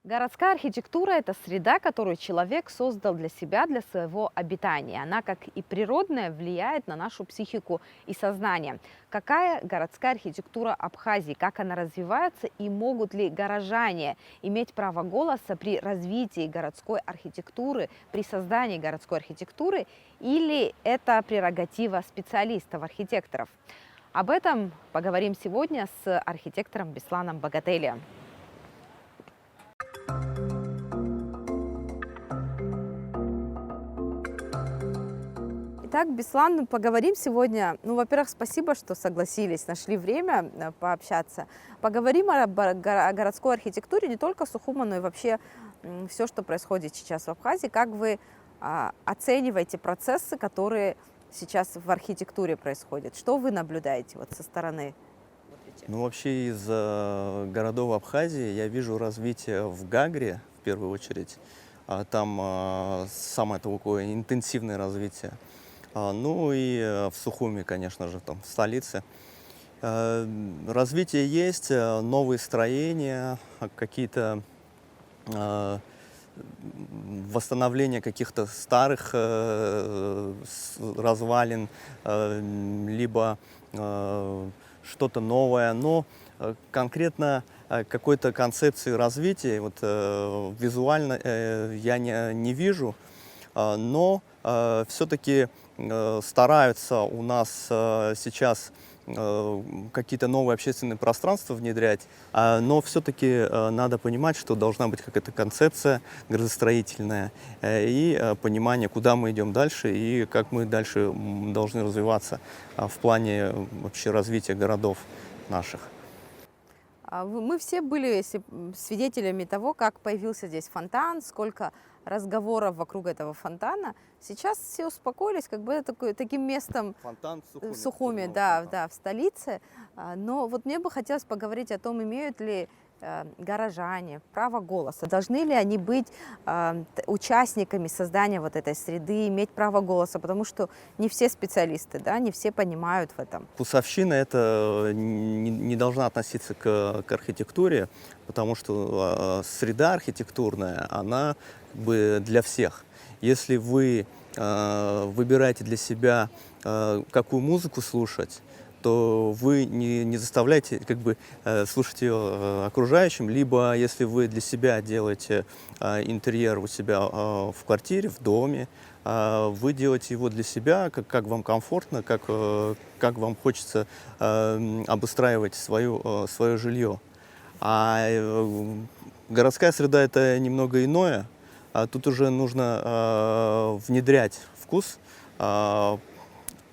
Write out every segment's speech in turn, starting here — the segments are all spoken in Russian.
Городская архитектура – это среда, которую человек создал для себя, для своего обитания. Она, как и природная, влияет на нашу психику и сознание. Какая городская архитектура Абхазии, как она развивается и могут ли горожане иметь право голоса при развитии городской архитектуры, при создании городской архитектуры, или это прерогатива специалистов, архитекторов? Об этом поговорим сегодня с архитектором Бесланом Богателием. Итак, Беслан, поговорим сегодня. Ну, во-первых, спасибо, что согласились, нашли время пообщаться. Поговорим о городской архитектуре, не только Сухума, но и вообще все, что происходит сейчас в Абхазии. Как вы оцениваете процессы, которые сейчас в архитектуре происходят? Что вы наблюдаете вот со стороны? Ну, вообще из городов Абхазии я вижу развитие в Гагре, в первую очередь. Там самое такое интенсивное развитие. Ну и в Сухуми, конечно же, там в столице. Развитие есть, новые строения, какие-то восстановление каких-то старых развалин, либо что-то новое, но конкретно какой-то концепции развития вот, визуально я не вижу, но все-таки стараются у нас сейчас какие-то новые общественные пространства внедрять, но все-таки надо понимать, что должна быть какая-то концепция градостроительная и понимание, куда мы идем дальше и как мы дальше должны развиваться в плане вообще развития городов наших. Мы все были свидетелями того, как появился здесь фонтан, сколько разговоров вокруг этого фонтана. Сейчас все успокоились, как бы это таким местом Фонтан в Сухуми, да, да, в столице. Но вот мне бы хотелось поговорить о том, имеют ли горожане право голоса, должны ли они быть участниками создания вот этой среды, иметь право голоса, потому что не все специалисты, да, не все понимают в этом. Вкусовщина это не должна относиться к архитектуре, потому что среда архитектурная, она как бы для всех. Если вы выбираете для себя, какую музыку слушать, то вы не заставляете как бы слушать ее окружающим, либо если вы для себя делаете интерьер у себя в квартире, в доме, вы делаете его для себя, как вам комфортно, как вам хочется обустраивать свое жилье. Городская среда это немного иное. Тут уже нужно внедрять вкус.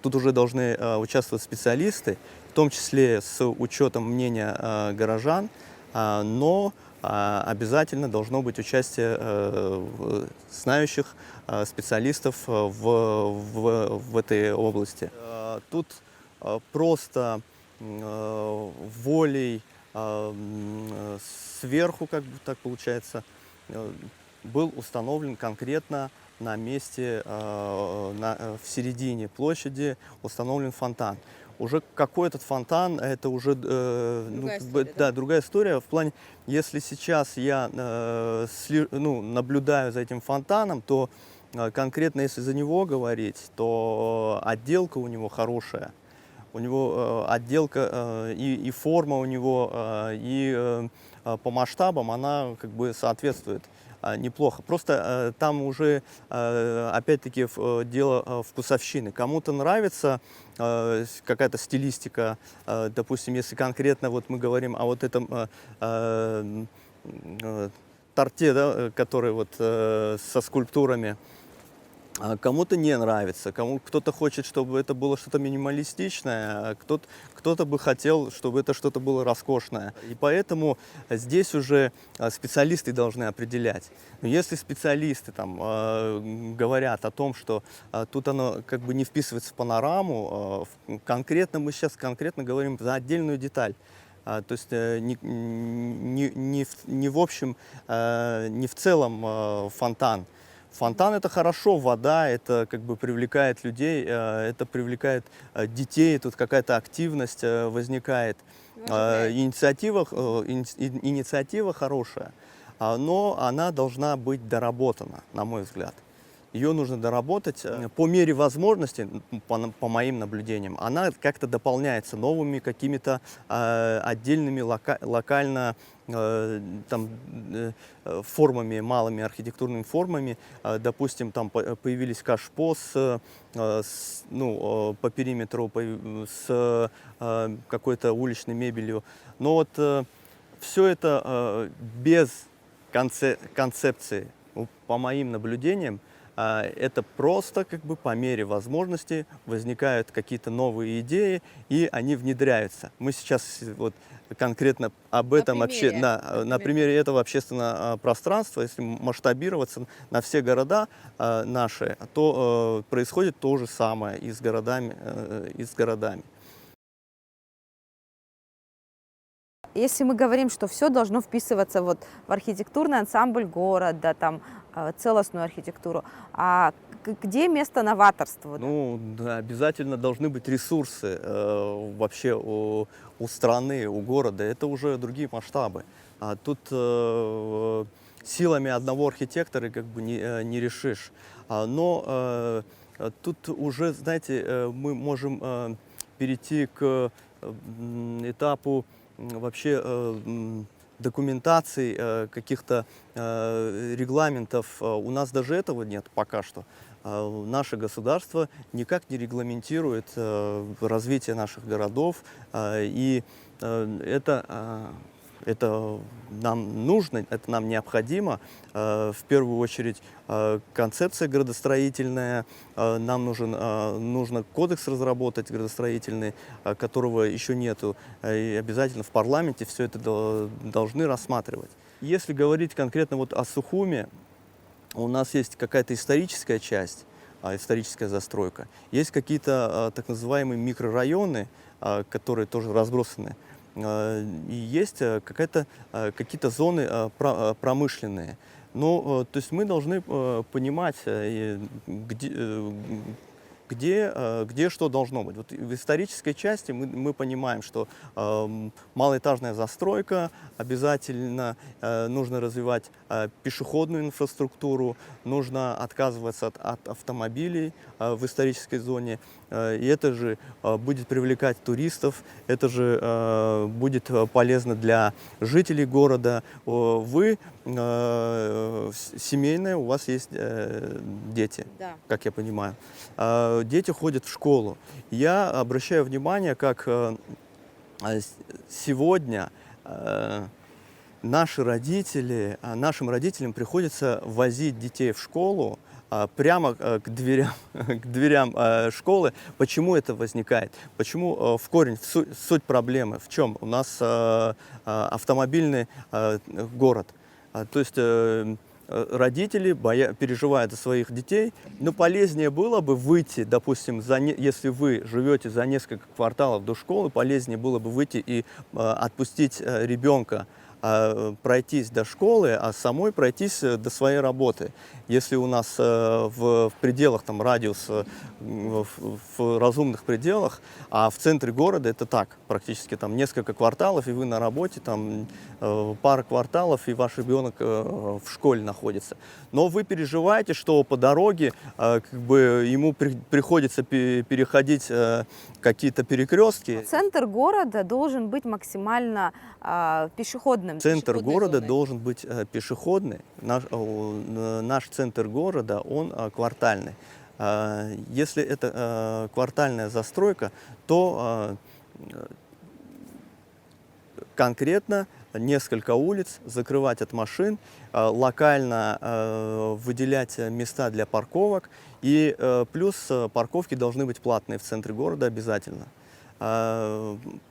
Тут уже должны участвовать специалисты, в том числе с учетом мнения горожан, но обязательно должно быть участие знающих специалистов в этой области. Тут просто волей сверху, как бы так получается, был установлен конкретно на месте, в середине площади установлен фонтан. Уже какой этот фонтан, это уже Другая история, да, другая история. В плане, если сейчас я наблюдаю за этим фонтаном, то конкретно если за него говорить, то отделка у него хорошая. У него отделка и форма у него, и по масштабам она как бы соответствует неплохо. Просто там уже, опять-таки, дело вкусовщины. Кому-то нравится какая-то стилистика, допустим, если конкретно вот мы говорим о вот этом торте, да, который вот со скульптурами. Кому-то не нравится, кто-то хочет, чтобы это было что-то минималистичное, а кто-то бы хотел, чтобы это что-то было роскошное. И поэтому здесь уже специалисты должны определять. Но если специалисты там говорят о том, что тут оно как бы не вписывается в панораму, конкретно мы сейчас конкретно говорим за отдельную деталь. То есть не в общем, не в целом фонтан. Фонтан это хорошо, вода это как бы привлекает людей, это привлекает детей, тут какая-то активность возникает, инициатива хорошая. но она должна быть доработана, на мой взгляд. Ее нужно доработать по мере возможности, по моим наблюдениям. Она как-то дополняется новыми какими-то отдельными локально формами, малыми архитектурными формами. Допустим, там появились кашпо по периметру с какой-то уличной мебелью. Но вот все это без концепции, по моим наблюдениям, это просто как бы по мере возможности возникают какие-то новые идеи, и они внедряются. Мы сейчас вот конкретно об этом на примере этого общественного пространства, если масштабироваться на все города наши, то происходит то же самое и с городами. Если мы говорим, что все должно вписываться вот в архитектурный ансамбль города, там, целостную архитектуру, а где место новаторству? Ну, да, обязательно должны быть ресурсы вообще у страны, у города. Это уже другие масштабы. А тут силами одного архитектора как бы не решишь. Но тут уже, знаете, мы можем перейти к этапу вообще документаций, каких-то регламентов. У нас даже этого нет пока что. Наше государство никак не регламентирует развитие наших городов, и это нам нужно, это нам необходимо. В первую очередь концепция градостроительная, нам нужно кодекс разработать градостроительный, которого еще нету, и обязательно в парламенте все это должны рассматривать. Если говорить конкретно вот о Сухуме, у нас есть какая-то историческая часть, историческая застройка, есть какие-то так называемые микрорайоны, которые тоже разбросаны, и есть какие-то зоны промышленные. Ну, то есть мы должны понимать, где что должно быть. Вот в исторической части мы понимаем, что малоэтажная застройка, обязательно нужно развивать пешеходную инфраструктуру, нужно отказываться от автомобилей в исторической зоне. И это же будет привлекать туристов, это же будет полезно для жителей города. Вы семейная, у вас есть дети, Да. как я понимаю. Дети ходят в школу. Я обращаю внимание, как сегодня нашим родителям приходится возить детей в школу прямо к дверям школы. Почему это возникает? Почему в корень, суть проблемы в чем? У нас автомобильный город. То есть родители переживают за своих детей, но полезнее было бы выйти, допустим, если вы живете за несколько кварталов до школы, полезнее было бы выйти и отпустить ребенка пройтись до школы, а самой пройтись до своей работы. Если у нас в пределах, там, радиус, в разумных пределах, а в центре города это так, практически там несколько кварталов, и вы на работе, там пара кварталов, и ваш ребенок в школе находится. Но вы переживаете, что по дороге как бы ему приходится переходить какие-то перекрестки. Центр города должен быть максимально пешеходным. Центр города зоной. должен быть пешеходный. Наш центр города, он квартальный. Если это квартальная застройка, то конкретно несколько улиц закрывать от машин, локально выделять места для парковок, и плюс парковки должны быть платные в центре города обязательно.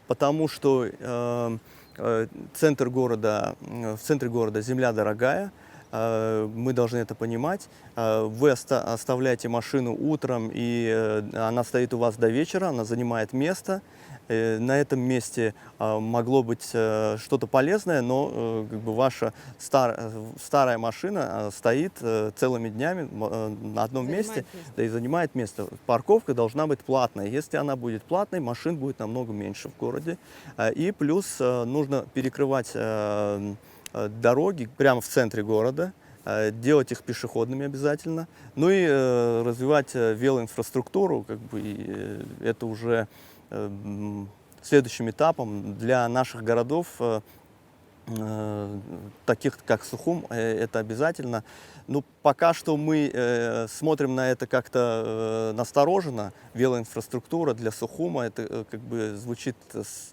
Потому что в центре города земля дорогая, мы должны это понимать. Вы оставляете машину утром, и она стоит у вас до вечера, она занимает место. На этом месте могло быть что-то полезное, но как бы ваша старая машина стоит целыми днями на одном месте, да, и занимает место. Парковка должна быть платной. Если она будет платной, машин будет намного меньше в городе. И плюс нужно перекрывать дороги прямо в центре города, делать их пешеходными обязательно, ну и развивать велоинфраструктуру, как бы, это уже следующим этапом для наших городов, таких как Сухум, это обязательно. Ну, пока что мы смотрим на это как-то настороженно. Велоинфраструктура для Сухума, это как бы звучит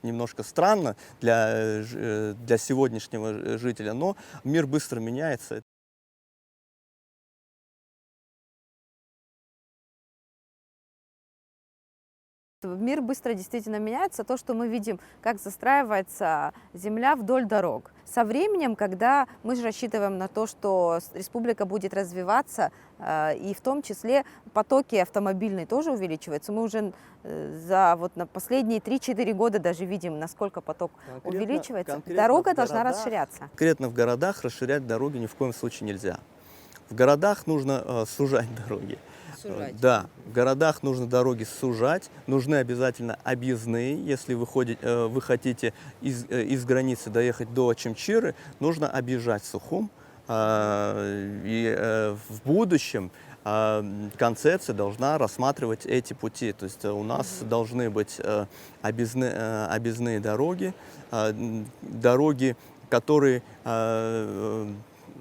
немножко странно для сегодняшнего жителя, но мир быстро меняется. Мир быстро действительно меняется. То, что мы видим, как застраивается земля вдоль дорог. Со временем, когда мы же рассчитываем на то, что республика будет развиваться, и в том числе потоки автомобильные тоже увеличиваются. Мы уже на последние 3-4 года даже видим, насколько поток увеличивается. Дорога должна расширяться. Конкретно в городах расширять дороги ни в коем случае нельзя. В городах нужно сужать дороги. Да, в городах нужно дороги сужать, нужны обязательно объездные. Если вы хотите из границы доехать до Очимчиры, нужно объезжать Сухум. И в будущем концепция должна рассматривать эти пути. То есть у нас должны быть объездные дороги, дороги, которые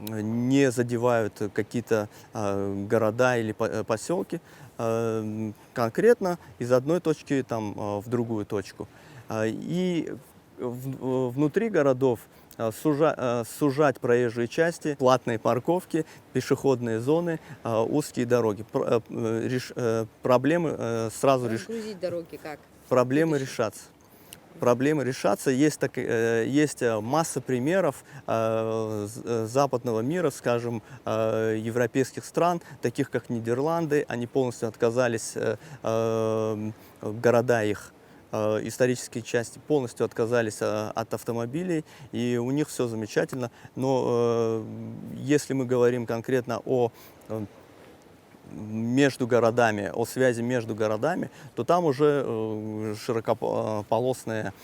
не задевают какие-то города или поселки, конкретно из одной точки в другую точку. И внутри городов сужать проезжие части, платные парковки, пешеходные зоны, узкие дороги. Проблемы сразу Разгрузить дороги как? Проблемы решатся. Проблемы решатся. Есть масса примеров западного мира, скажем, европейских стран, таких как Нидерланды. Они полностью отказались, города их, исторические части полностью отказались от автомобилей, и у них все замечательно. Но если мы говорим конкретно о связи между городами, то там уже широкополосные,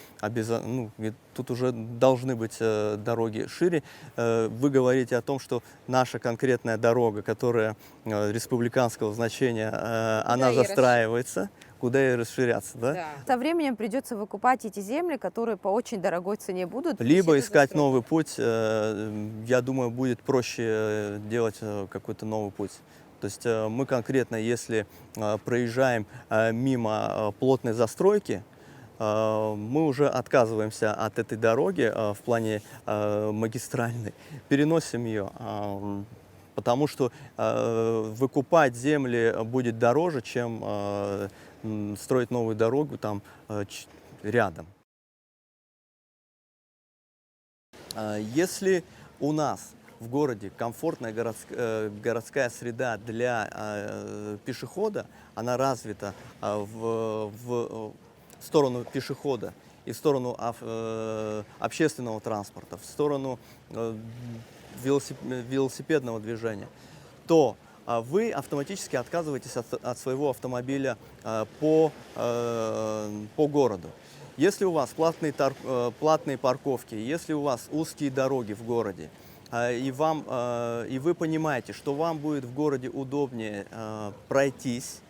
тут уже должны быть дороги шире. Вы говорите о том, что наша конкретная дорога, которая республиканского значения, она застраивается. Куда ей расширяться, да? Да. Со временем придется выкупать эти земли, которые по очень дорогой цене будут. Либо искать новый путь. Я думаю, будет проще делать какой-то новый путь. То есть мы конкретно, если проезжаем мимо плотной застройки, мы уже отказываемся от этой дороги в плане магистральной, переносим ее, потому что выкупать земли будет дороже, чем строить новую дорогу там рядом. Если у нас в городе комфортная городская среда для пешехода, она развита в сторону пешехода и в сторону общественного транспорта, в сторону велосипедного движения, то вы автоматически отказываетесь от своего автомобиля по городу. Если у вас платные парковки, если у вас узкие дороги в городе, и вы понимаете, что вам будет в городе удобнее пройтись,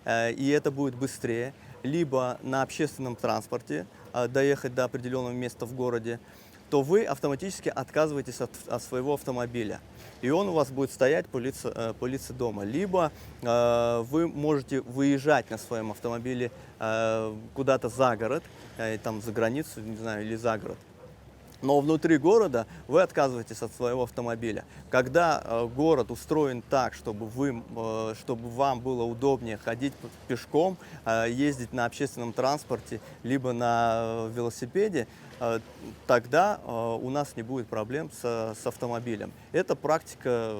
и это будет быстрее, либо на общественном транспорте доехать до определенного места в городе, то вы автоматически отказываетесь от своего автомобиля. И он у вас будет стоять, пылиться дома. Либо вы можете выезжать на своем автомобиле куда-то за город, там за границу, не знаю, или за город. Но внутри города вы отказываетесь от своего автомобиля. Когда город устроен так, чтобы вам было удобнее ходить пешком, ездить на общественном транспорте, либо на велосипеде, тогда у нас не будет проблем с автомобилем. Это практика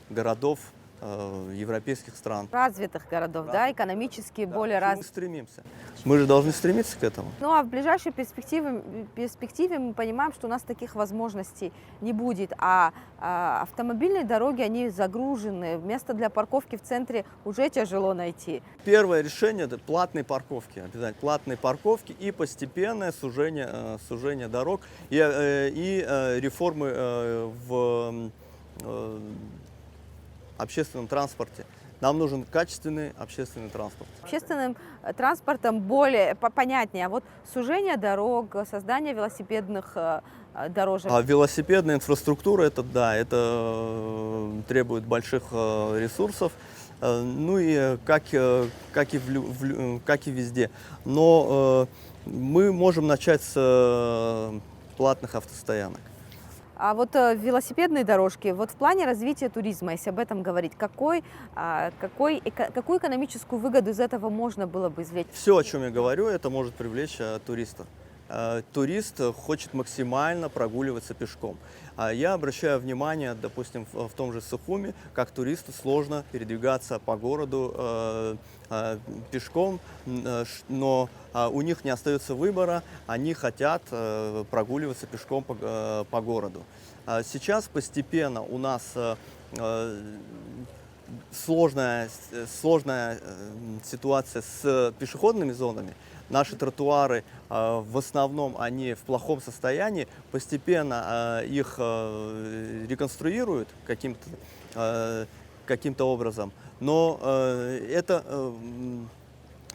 городов европейских стран. Развитых городов, да, экономически Да, более к чему развитых. стремимся. Мы же должны стремиться к этому. Ну а в ближайшей перспективе мы понимаем, что у нас таких возможностей не будет, автомобильные дороги, они загружены, место для парковки в центре уже тяжело найти. Первое решение – это платные парковки. Обязательно платные парковки и постепенное сужение дорог и реформы в общественном транспорте. Нам нужен качественный общественный транспорт. Общественным транспортом более понятнее, а вот сужение дорог, создание велосипедных дорожек. А велосипедная инфраструктура – это да, это требует больших ресурсов. Ну и как и везде. Но мы можем начать с платных автостоянок. А вот велосипедные дорожки, вот в плане развития туризма, если об этом говорить, какую экономическую выгоду из этого можно было бы извлечь? Все, о чем я говорю, это может привлечь туриста. Турист хочет максимально прогуливаться пешком. Я обращаю внимание, допустим, в том же Сухуми, как туристу сложно передвигаться по городу пешком, но у них не остается выбора, они хотят прогуливаться пешком по городу. Сейчас постепенно у нас сложная ситуация с пешеходными зонами. Наши тротуары в основном они в плохом состоянии. Постепенно их реконструируют каким-то образом. Но это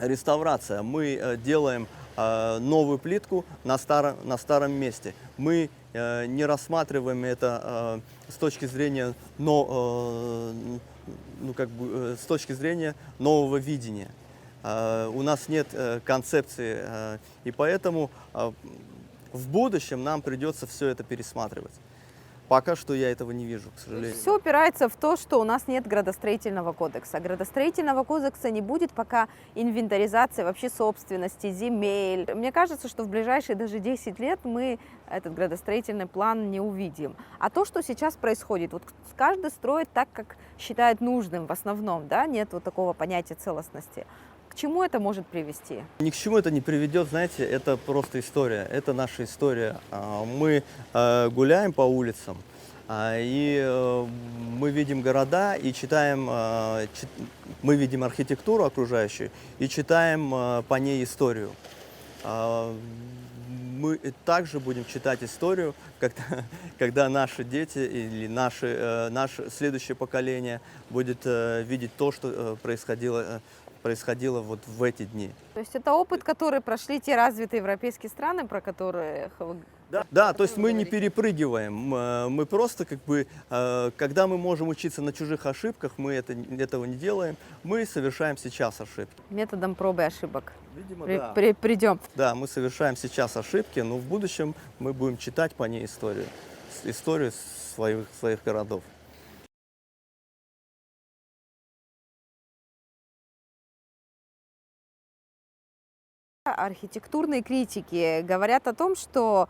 реставрация. Мы делаем новую плитку на старом месте. Мы не рассматриваем это с точки зрения с точки зрения нового видения. У нас нет концепции, и поэтому в будущем нам придется все это пересматривать. Пока что я этого не вижу, к сожалению. Все упирается в то, что у нас нет градостроительного кодекса. Градостроительного кодекса не будет, пока инвентаризация вообще собственности, земель. Мне кажется, что в ближайшие даже 10 лет мы этот градостроительный план не увидим. А то, что сейчас происходит, вот каждый строит так, как считает нужным в основном, да, нет вот такого понятия целостности. К чему это может привести? Ни к чему это не приведет, знаете, это просто история, это наша история. Мы гуляем по улицам, и мы видим города, и читаем, мы видим архитектуру окружающую, и читаем по ней историю. Мы также будем читать историю, когда наши дети или наше следующее поколение будет видеть то, что происходило вот в эти дни. То есть это опыт, который прошли те развитые европейские страны, про которые... Да, то есть мы не перепрыгиваем, мы просто когда мы можем учиться на чужих ошибках, мы этого не делаем, мы совершаем сейчас ошибки. Методом проб и ошибок. Видимо, да. Придем. Да, мы совершаем сейчас ошибки, но в будущем мы будем читать по ней историю своих городов. Архитектурные критики говорят о том, что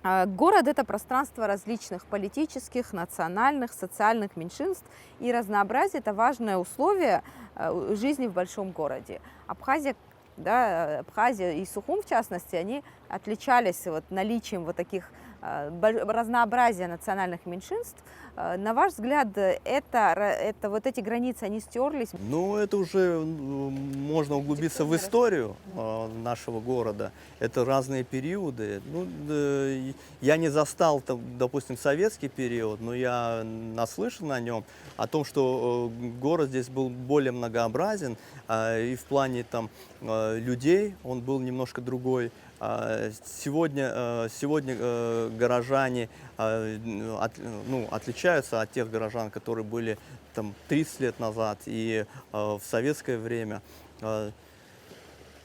город – это пространство различных политических, национальных, социальных меньшинств, и разнообразие – это важное условие жизни в большом городе. Абхазия и Сухум, в частности, они отличались наличием таких разнообразия национальных меньшинств. На ваш взгляд, эти границы, они стерлись? Ну, это уже можно углубиться в историю нашего города. Это разные периоды. Ну, я не застал, допустим, советский период, но я наслышан о нем, о том, что город здесь был более многообразен, и в плане людей он был немножко другой. Сегодня горожане отличаются от тех горожан, которые были 30 лет назад и в советское время.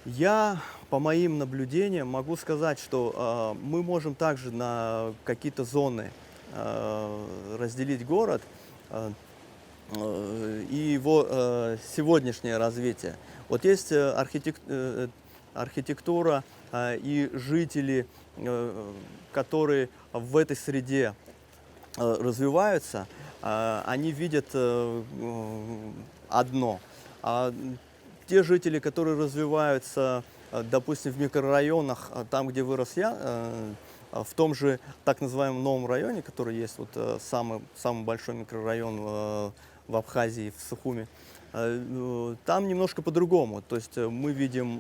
Я, по моим наблюдениям, могу сказать, что мы можем также на какие-то зоны разделить город и его сегодняшнее развитие. Вот есть архитектура и жители, которые в этой среде развиваются, они видят одно. А те жители, которые развиваются, допустим, в микрорайонах, там, где вырос я, в том же так называемом новом районе, который есть, вот самый большой микрорайон в Абхазии, в Сухуми, там немножко по-другому. То есть мы видим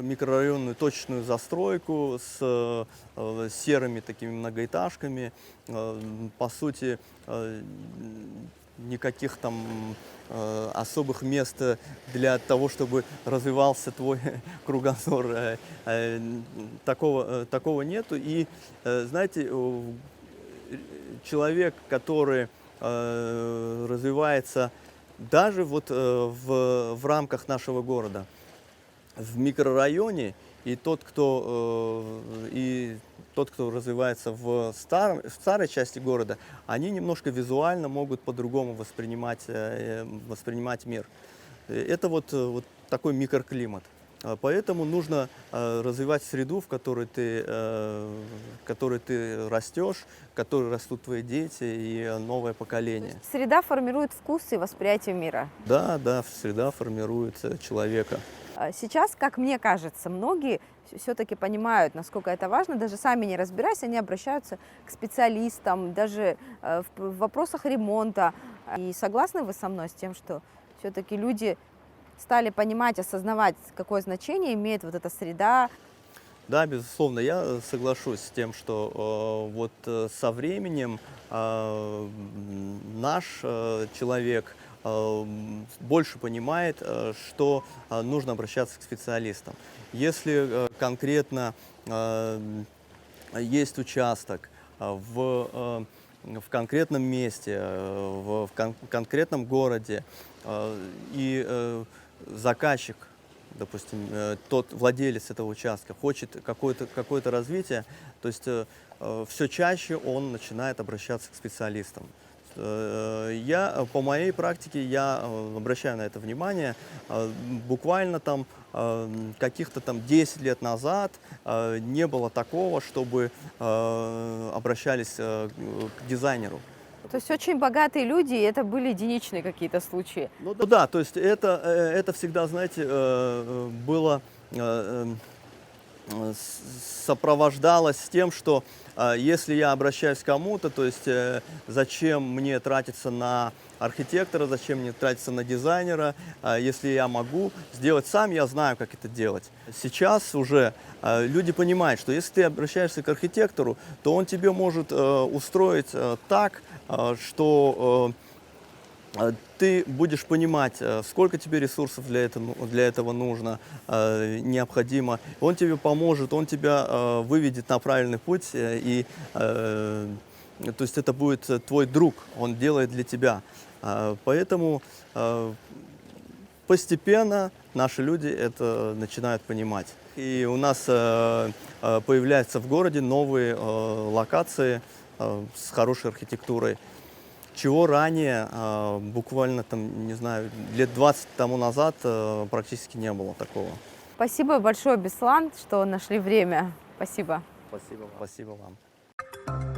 микрорайонную точечную застройку с серыми такими многоэтажками. По сути, никаких там особых мест для того, чтобы развивался твой кругозор, такого нету. И, знаете, человек, который развивается даже вот в рамках нашего города, в микрорайоне, и тот, кто развивается в старой части города, они немножко визуально могут по-другому воспринимать мир. Это вот такой микроклимат. Поэтому нужно развивать среду, в которой ты растешь, в которой растут твои дети и новое поколение. Среда формирует вкус и восприятие мира. Да, среда формирует человека. Сейчас, как мне кажется, многие все-таки понимают, насколько это важно, даже сами не разбираясь, они обращаются к специалистам, даже в вопросах ремонта. И согласны вы со мной с тем, что все-таки люди стали понимать, осознавать, какое значение имеет вот эта среда? Да, безусловно, я соглашусь с тем, что со временем наш человек больше понимает, что нужно обращаться к специалистам. Если конкретно есть участок в конкретном месте, в конкретном городе, и заказчик, допустим, тот владелец этого участка хочет какое-то развитие, то есть все чаще он начинает обращаться к специалистам. По моей практике, я обращаю на это внимание. Буквально там каких-то там 10 лет назад не было такого, чтобы обращались к дизайнеру. То есть очень богатые люди, и это были единичные какие-то случаи. Ну да, то есть это всегда, знаете, было сопровождалось с тем, что если я обращаюсь к кому-то, то есть зачем мне тратиться на архитектора, зачем мне тратиться на дизайнера, если я могу сделать сам, я знаю, как это делать. Сейчас уже люди понимают, что если ты обращаешься к архитектору, то он тебе может устроить так, что ты будешь понимать, сколько тебе ресурсов для этого нужно, необходимо. Он тебе поможет, он тебя выведет на правильный путь, и то есть это будет твой друг, он делает для тебя. Поэтому постепенно наши люди это начинают понимать. И у нас появляются в городе новые локации с хорошей архитектурой, чего ранее, буквально там, не знаю, лет 20 тому назад практически не было такого. Спасибо большое, Беслан, что нашли время. Спасибо. Спасибо вам.